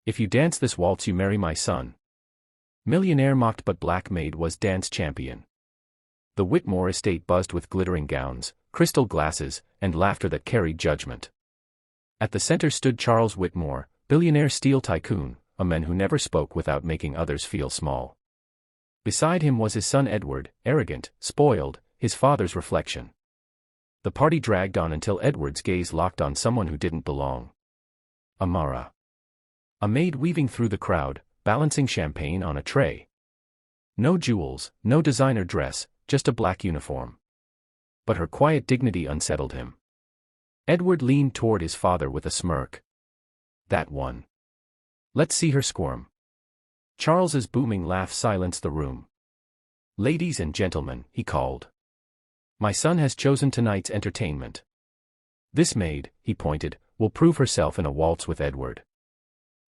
If you dance this waltz you marry my son. Millionaire mocked, but Black Maid was dance champion. The Whitmore estate buzzed with glittering gowns, crystal glasses, and laughter that carried judgment. At the center stood Charles Whitmore, billionaire steel tycoon, a man who never spoke without making others feel small. Beside him was his son Edward, arrogant, spoiled, his father's reflection. The party dragged on until Edward's gaze locked on someone who didn't belong. Amara. A maid weaving through the crowd, balancing champagne on a tray. No jewels, no designer dress, just a black uniform. But her quiet dignity unsettled him. Edward leaned toward his father with a smirk. That one. Let's see her squirm. Charles's booming laugh silenced the room. Ladies and gentlemen, he called. My son has chosen tonight's entertainment. This maid, he pointed, will prove herself in a waltz with Edward.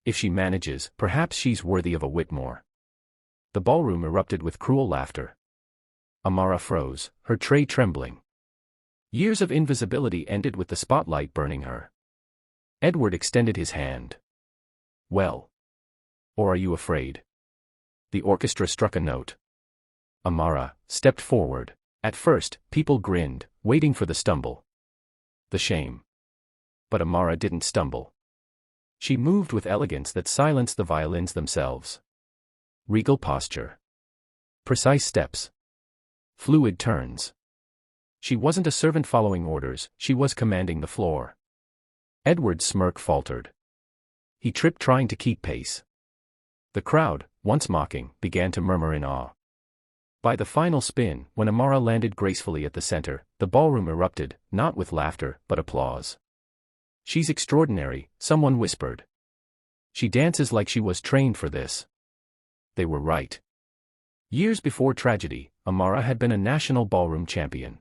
If she manages, perhaps she's worthy of a Whitmore. The ballroom erupted with cruel laughter. Amara froze, her tray trembling. Years of invisibility ended with the spotlight burning her. Edward extended his hand. Well. Or are you afraid? The orchestra struck a note. Amara stepped forward. At first, people grinned, waiting for the stumble. The shame. But Amara didn't stumble. She moved with elegance that silenced the violins themselves. Regal posture. Precise steps. Fluid turns. She wasn't a servant following orders, she was commanding the floor. Edward's smirk faltered. He tripped trying to keep pace. The crowd, once mocking, began to murmur in awe. By the final spin, when Amara landed gracefully at the center, the ballroom erupted, not with laughter, but applause. She's extraordinary, someone whispered. She dances like she was trained for this. They were right. Years before tragedy, Amara had been a national ballroom champion.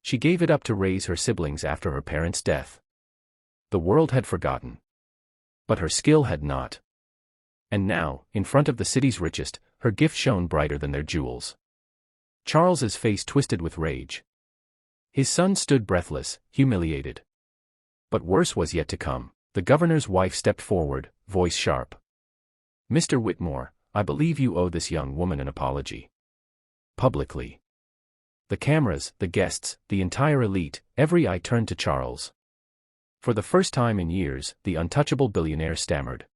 She gave it up to raise her siblings after her parents' death. The world had forgotten. But her skill had not. And now, in front of the city's richest, her gift shone brighter than their jewels. Charles's face twisted with rage. His son stood breathless, humiliated. But worse was yet to come. The governor's wife stepped forward, voice sharp. Mr. Whitmore, I believe you owe this young woman an apology. Publicly. The cameras, the guests, the entire elite, every eye turned to Charles. For the first time in years, the untouchable billionaire stammered.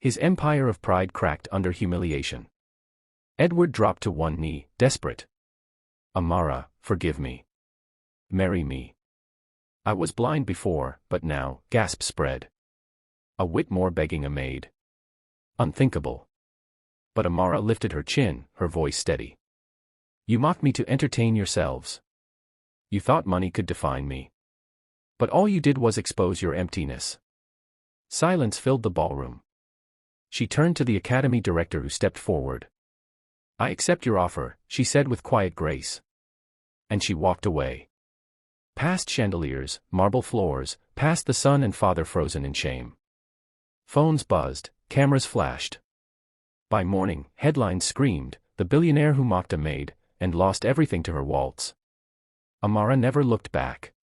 His empire of pride cracked under humiliation. Edward dropped to one knee, desperate. Amara, forgive me. Marry me. I was blind before, but now, gasps spread. A Whitmore begging a maid. Unthinkable. But Amara lifted her chin, her voice steady. You mocked me to entertain yourselves. You thought money could define me. But all you did was expose your emptiness. Silence filled the ballroom. She turned to the academy director who stepped forward. I accept your offer, she said with quiet grace. And she walked away. Past chandeliers, marble floors, past the son and father frozen in shame. Phones buzzed, cameras flashed. By morning, headlines screamed, the billionaire who mocked a maid, and lost everything to her waltz. Amara never looked back.